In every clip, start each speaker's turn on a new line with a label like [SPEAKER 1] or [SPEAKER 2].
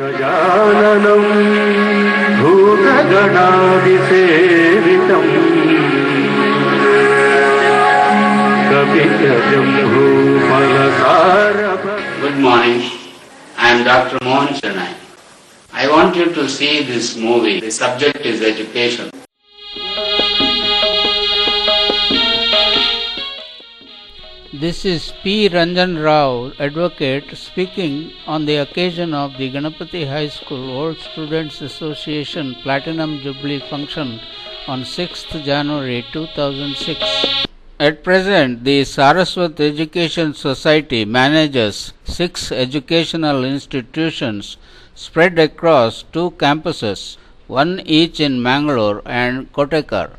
[SPEAKER 1] गजाननं भूतगणादिसेवितं
[SPEAKER 2] Good morning. I am Dr. Mohan Chennai. I want you to see this movie. The subject is education.
[SPEAKER 3] This is P. Ranjan Rao, advocate, speaking on the occasion of the Ganapati High School Old Students Association Platinum Jubilee function on 6th January 2006. At present, the Saraswat Education Society manages 6 educational institutions spread across 2 campuses, one each in Mangalore and Kottakkal.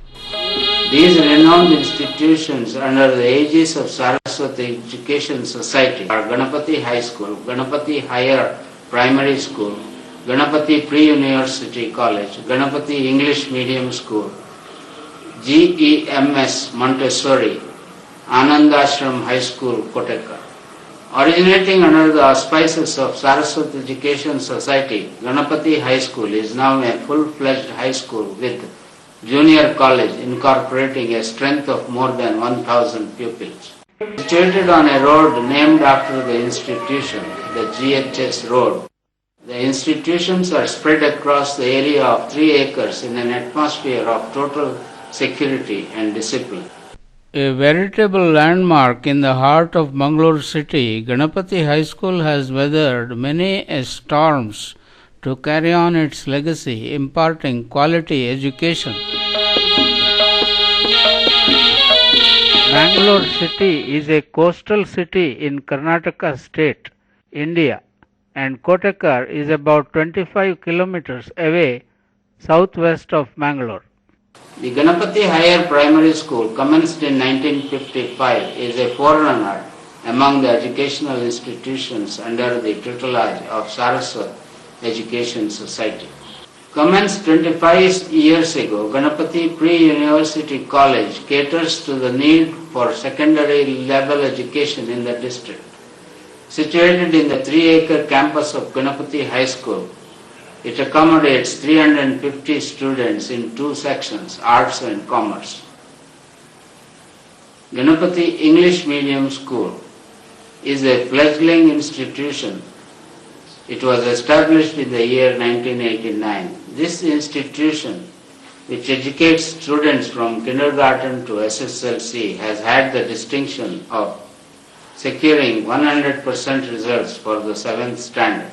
[SPEAKER 2] These renowned institutions under the aegis of Saraswati Education Society are Ganapati High School, Ganapati Higher Primary School, Ganapati Pre-University College, Ganapati English Medium School, GEMS Montessori, Anandashram High School, Kottakkal. Originating under the auspices of Saraswati Education Society, Ganapati High School is now a full-fledged high school with junior college incorporating a strength of more than 1,000 pupils. Situated on a road named after the institution, the GHS Road, the institutions are spread across the area of 3 acres in an atmosphere of total security and discipline.
[SPEAKER 3] A veritable landmark in the heart of Mangalore city, Ganapati High School has weathered many storms to carry on its legacy, imparting quality education. Mangalore city is a coastal city in Karnataka state, India, and Kottakkal is about 25 kilometers away southwest of Mangalore.
[SPEAKER 2] The Ganapati Higher Primary School, commenced in 1955, is a forerunner among the educational institutions under the tutelage of Saraswat Education Society. Commenced 25 years ago, Ganapati Pre-University College caters to the need for secondary level education in the district. Situated in the 3-acre campus of Ganapati High School, it accommodates 350 students in 2 sections, Arts and Commerce. Ganapati English Medium School is a fledgling institution. It was established in the year 1989. This institution, which educates students from kindergarten to SSLC, has had the distinction of securing 100% results for the 7th standard.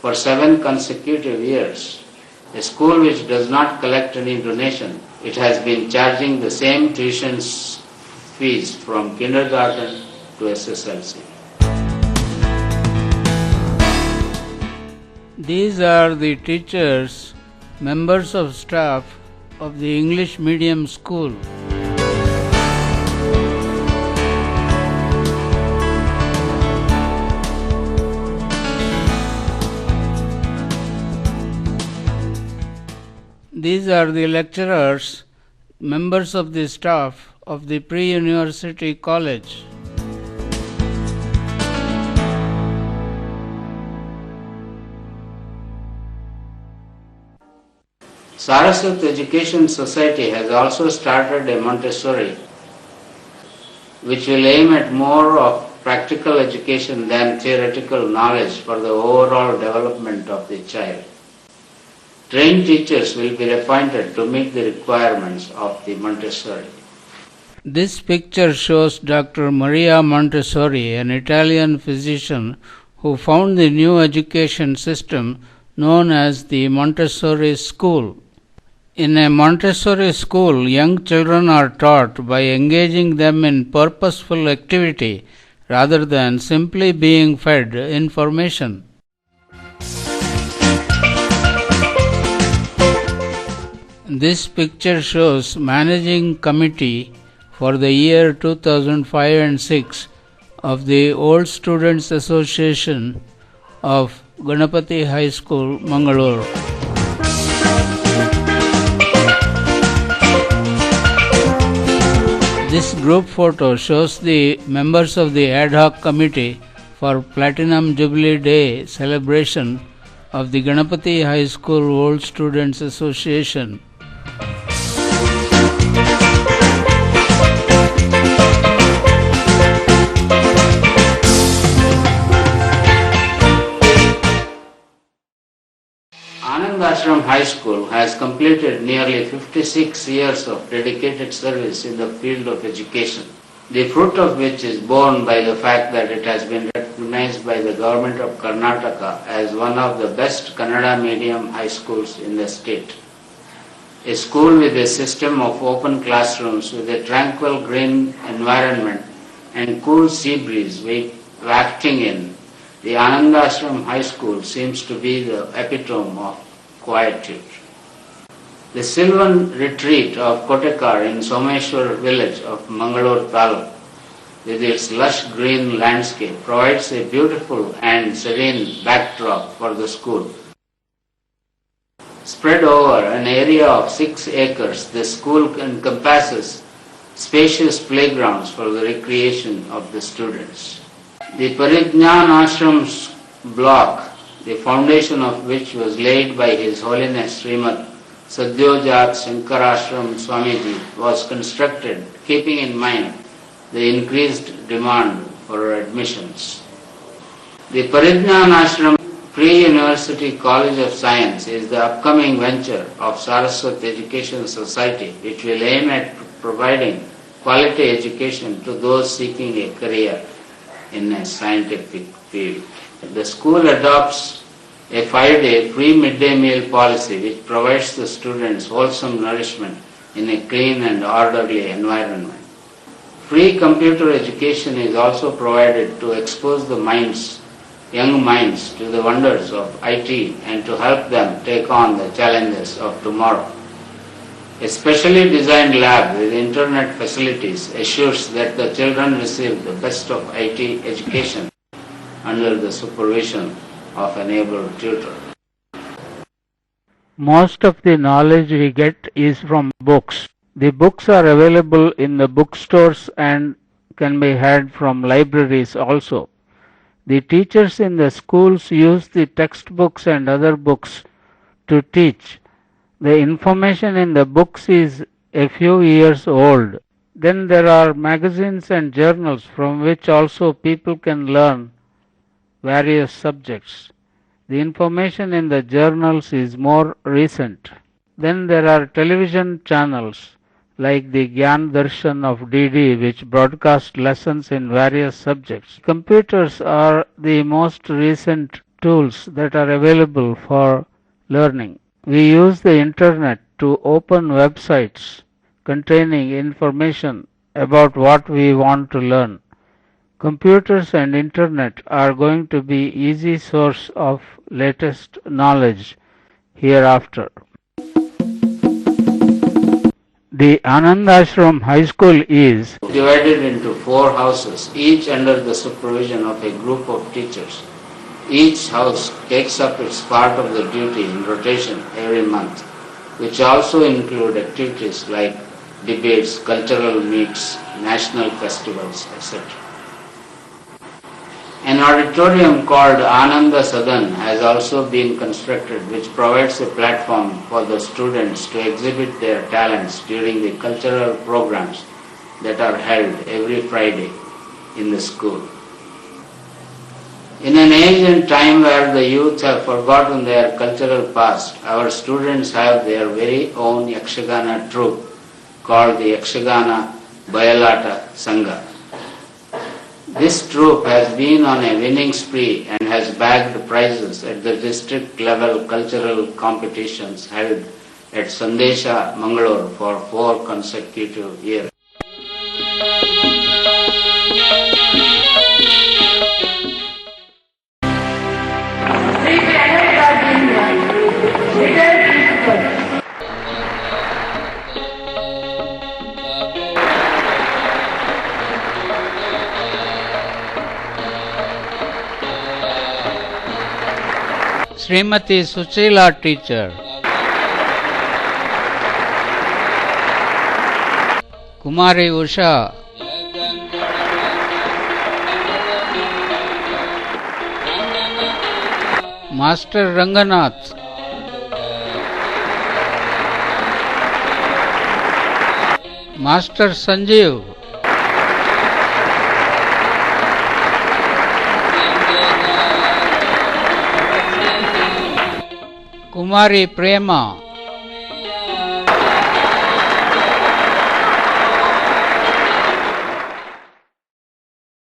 [SPEAKER 2] For 7 consecutive years, a school which does not collect any donation, it has been charging the same tuition fees from kindergarten to SSLC.
[SPEAKER 3] These are the teachers, members of staff of the English medium school. These are the lecturers, members of the staff of the Pre-University College.
[SPEAKER 2] Saraswat Education Society has also started a Montessori, which will aim at more of practical education than theoretical knowledge for the overall development of the child. Trained teachers will be appointed to meet the requirements of the Montessori.
[SPEAKER 3] This picture shows Dr. Maria Montessori, an Italian physician who found the new education system known as the Montessori School. In a Montessori school, young children are taught by engaging them in purposeful activity rather than simply being fed information. This picture shows Managing Committee for the year 2005 and 6 of the Old Students Association of Ganapati High School, Mangalore. This group photo shows the members of the ad hoc committee for Platinum Jubilee Day celebration of the Ganapati High School Old Students Association.
[SPEAKER 2] Anand Ashram High School has completed nearly 56 years of dedicated service in the field of education, the fruit of which is borne by the fact that it has been recognized by the government of Karnataka as one of the best Kannada medium high schools in the state. A school with a system of open classrooms with a tranquil green environment and cool sea breeze wafting in, the Anand Ashram High School seems to be the epitome of quietude. The Sylvan retreat of Kotekar in Someshwar village of Mangalore Taluk, with its lush green landscape, provides a beautiful and serene backdrop for the school. Spread over an area of 6 acres, the school encompasses spacious playgrounds for the recreation of the students. The Parijnan Ashram's block, the foundation of which was laid by His Holiness Srimad Sadyojat Shankarashram Swamiji, was constructed keeping in mind the increased demand for admissions. The Parijnan Ashram Pre-University College of Science is the upcoming venture of Saraswat Education Society, which will aim at providing quality education to those seeking a career in a scientific field. The school adopts a 5-day free midday meal policy which provides the students wholesome nourishment in a clean and orderly environment. Free computer education is also provided to expose the young minds to the wonders of IT and to help them take on the challenges of tomorrow. A specially designed lab with internet facilities assures that the children receive the best of IT education under the supervision of an able tutor.
[SPEAKER 3] Most of the knowledge we get is from books. The books are available in the bookstores and can be had from libraries also. The teachers in the schools use the textbooks and other books to teach. The information in the books is a few years old. Then there are magazines and journals from which also people can learn various subjects. The information in the journals is more recent. Then there are television channels like the Gyan Darshan of DD, which broadcast lessons in various subjects. Computers are the most recent tools that are available for learning. We use the internet to open websites containing information about what we want to learn. Computers and internet are going to be easy source of latest knowledge hereafter. The Anand Ashram High School is
[SPEAKER 2] divided into 4 houses, each under the supervision of a group of teachers. Each house takes up its part of the duty in rotation every month, which also include activities like debates, cultural meets, national festivals, etc. An auditorium called Ananda Sadan has also been constructed, which provides a platform for the students to exhibit their talents during the cultural programs that are held every Friday in the school. In an age and time where the youth have forgotten their cultural past, our students have their very own Yakshagana troupe called the Yakshagana Bayalata Sangha. This troupe has been on a winning spree and has bagged prizes at the district level cultural competitions held at Sandesha, Mangalore for 4 consecutive years.
[SPEAKER 3] Srimati Suchila teacher, Kumari Usha, Master Ranganath, Master Sanjeev, Kumari Prema,